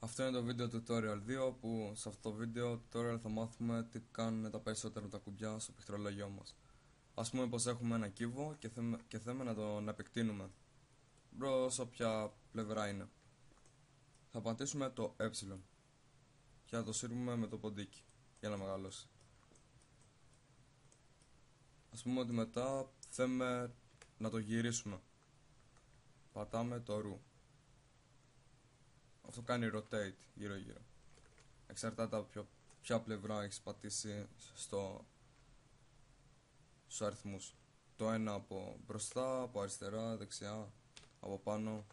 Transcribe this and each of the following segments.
Αυτό είναι το βίντεο tutorial 2 που σε αυτό το βίντεο tutorial θα μάθουμε τι κάνουν τα περισσότερα τα κουμπιά στο πληκτρολόγιό μας. Ας πούμε πως έχουμε ένα κύβο και θέμε να τον επεκτείνουμε προς όποια πλευρά είναι. Θα πατήσουμε το ε και θα το σύρουμε με το ποντίκι για να μεγαλώσει. Ας πούμε ότι μετά θέμε να το γυρίσουμε. Πατάμε το ρου. Αυτό κάνει rotate γύρω γύρω. Εξαρτάται από ποια πλευρά έχεις πατήσει στους αριθμούς. Το ένα από μπροστά, από αριστερά, δεξιά, από πάνω.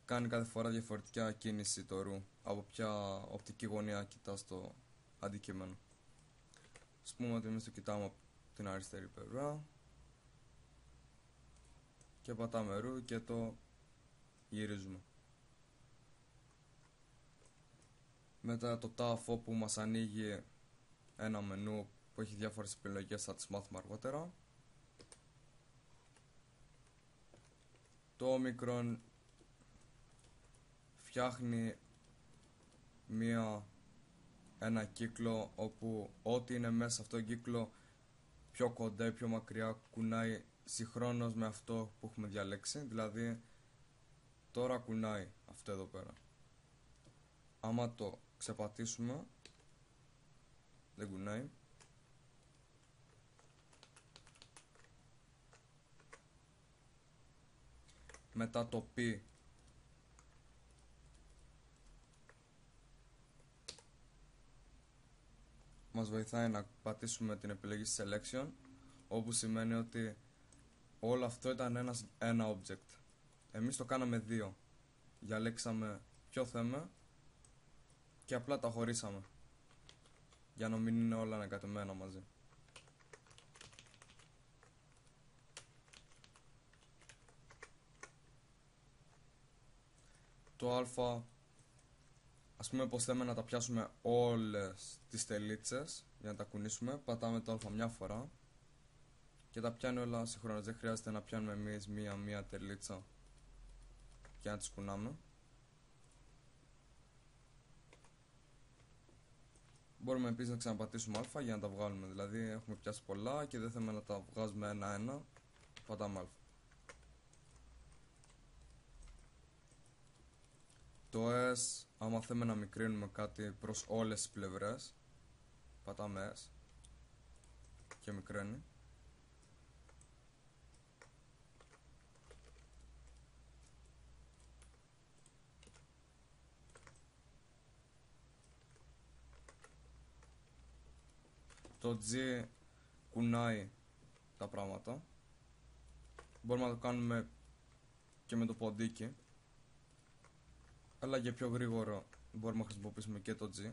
Κάνει κάθε φορά διαφορετικά κίνηση το ρου, από ποια οπτική γωνία κοιτάς το αντικείμενο. Ας πούμε ότι εμείς το κοιτάμε από την αριστερή πλευρά και πατάμε ρου και το γυρίζουμε. Μετά το tab όπου μας ανοίγει ένα μενού που έχει διάφορες επιλογές, θα τις μάθουμε αργότερα. Το όμικρον φτιάχνει ένα κύκλο όπου ό,τι είναι μέσα σε αυτόν τον κύκλο πιο κοντά ή πιο μακριά κουνάει συγχρόνως με αυτό που έχουμε διαλέξει. Δηλαδή τώρα κουνάει αυτό εδώ πέρα. Άμα το ξεπατήσουμε δεν κουνάει. Μετά το π μας βοηθάει να πατήσουμε την επιλογή selection, όπου σημαίνει ότι όλο αυτό ήταν ένα object. Εμείς το κάναμε δύο. Διαλέξαμε ποιο θέμε και απλά τα χωρίσαμε για να μην είναι όλα ανακατεμένα μαζί. Το α, ας πούμε πως θέμε να τα πιάσουμε όλες τις τελίτσες για να τα κουνήσουμε, πατάμε το α μια φορά και τα πιάνει όλα συγχρόνως. Δεν χρειάζεται να πιάνουμε εμείς μία τελίτσα και να τις κουνάμε. Μπορούμε επίσης να ξαναπατήσουμε α για να τα βγάλουμε. Δηλαδή έχουμε πιάσει πολλά και δεν θέλουμε να τα βγάζουμε ένα-ένα, πατάμε α. Το S, άμα θέλουμε να μικρύνουμε κάτι προς όλες τις πλευρές, πατάμε S και μικραίνει. Το G κουνάει τα πράγματα. Μπορούμε να το κάνουμε και με το ποντίκι, αλλά για πιο γρήγορο μπορούμε να χρησιμοποιήσουμε και το G.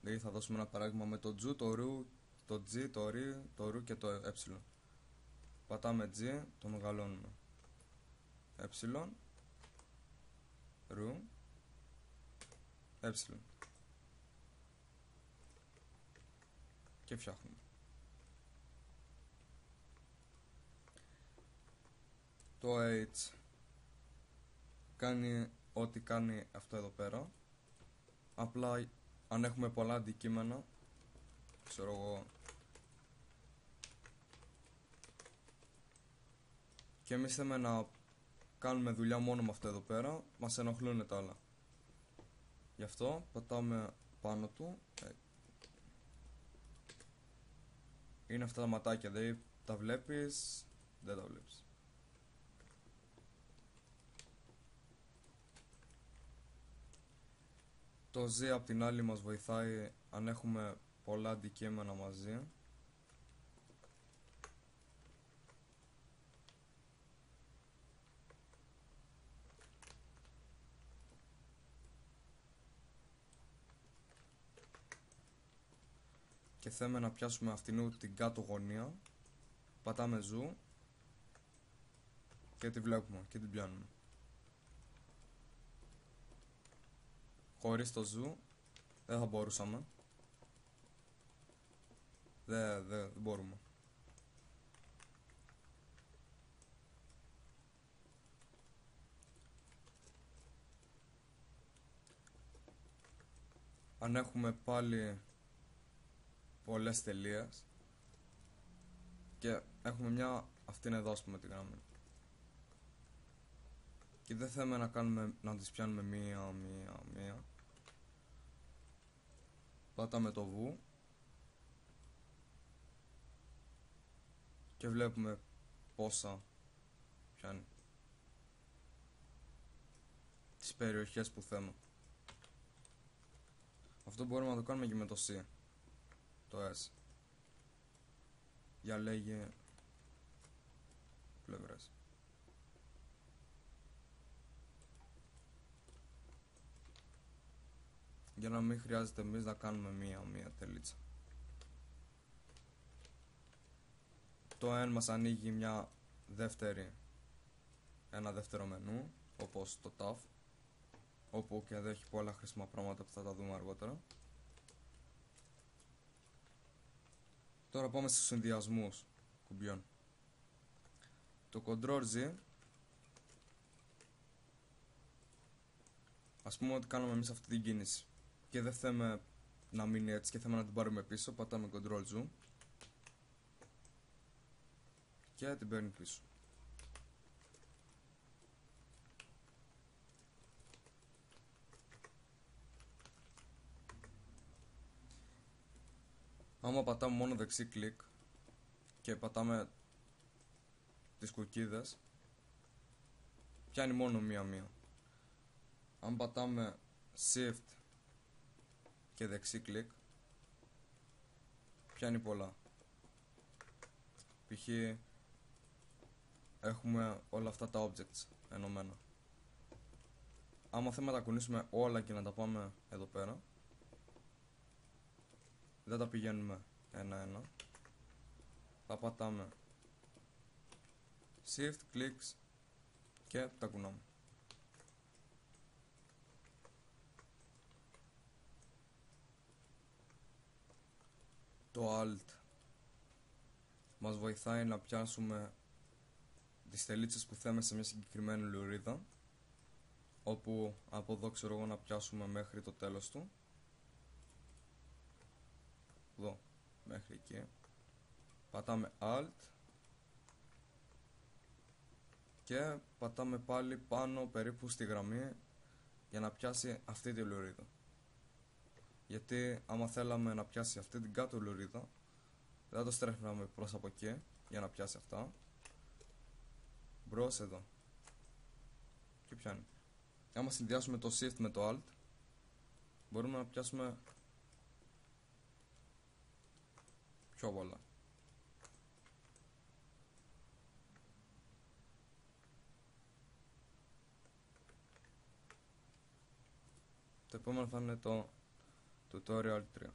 Δηλαδή θα δώσουμε ένα παράδειγμα με το G, το RU, το G, το RI, το RU και το ε. Πατάμε G, το μεγαλώνουμε. Ε, RU, ε. Και φτιάχνουμε. Το H κάνει ό,τι κάνει αυτό εδώ πέρα. Απλά αν έχουμε πολλά αντικείμενα, ξέρω εγώ, και εμείς θέλουμε να κάνουμε δουλειά μόνο με αυτό εδώ πέρα, μας ενοχλούν τα άλλα. Γι' αυτό πατάμε πάνω του. Είναι αυτά τα ματάκια, δηλαδή τα βλέπεις, δεν τα βλέπεις. Το Z απ' την άλλη μας βοηθάει αν έχουμε πολλά αντικείμενα μαζί. Και θέλουμε να πιάσουμε αυτήν την κάτω γωνία, πατάμε zoom και τη βλέπουμε και την πιάνουμε. Χωρίς το zoom δεν θα μπορούσαμε. Δεν μπορούμε. αν έχουμε πάλι πολλές τελείες και έχουμε μια, αυτήν εδώ ας πούμε τη γραμμή, και δεν θέλουμε να τις πιάνουμε μία, πατάμε το βου και βλέπουμε πόσα πιάνει τις περιοχές που θέλουμε. Αυτό μπορούμε να το κάνουμε και με το C, το S, για λέγε πλευρές. Για να μην χρειάζεται εμείς να κάνουμε μία τελίτσα. Το N μας ανοίγει ένα δεύτερο μενού, όπως το TAF, όπου και εδώ έχει πολλά χρήσιμα πράγματα που θα τα δούμε αργότερα. Τώρα πάμε στους συνδυασμούς κουμπιών. Το Ctrl Z, ας πούμε ότι κάνουμε εμείς αυτή την κίνηση και δεν θέλουμε να μείνει έτσι και θέλουμε να την πάρουμε πίσω, πατάμε Ctrl Z και την παίρνει πίσω. Άμα πατάμε μόνο δεξί κλικ και πατάμε τις κουκκίδες, πιάνει μόνο μία. Αν πατάμε Shift και δεξί κλικ, πιάνει πολλά. Π.χ. έχουμε όλα αυτά τα objects ενωμένα. Άμα θέλουμε να τα κουνήσουμε όλα και να τα πάμε εδώ πέρα, δεν τα πηγαίνουμε ένα-ένα. Θα πατάμε Shift, clicks και τα κουνάμε. Το Alt μας βοηθάει να πιάσουμε τις τελίτσες που θέλουμε σε μια συγκεκριμένη λωρίδα, όπου από εδώ ξέρω εγώ να πιάσουμε μέχρι το τέλος του. Εδώ, μέχρι εκεί. Πατάμε Alt και πατάμε πάλι πάνω περίπου στη γραμμή για να πιάσει αυτή τη λωρίδα. Γιατί άμα θέλαμε να πιάσει αυτή την κάτω λωρίδα, δεν θα το στρέφουμε προς από εκεί για να πιάσει αυτά. Μπρος εδώ και πιάνει. Άμα συνδυάσουμε το Shift με το Alt, μπορούμε να πιάσουμε πιο πολλά. Το επόμενο θα είναι το Tutorial 3.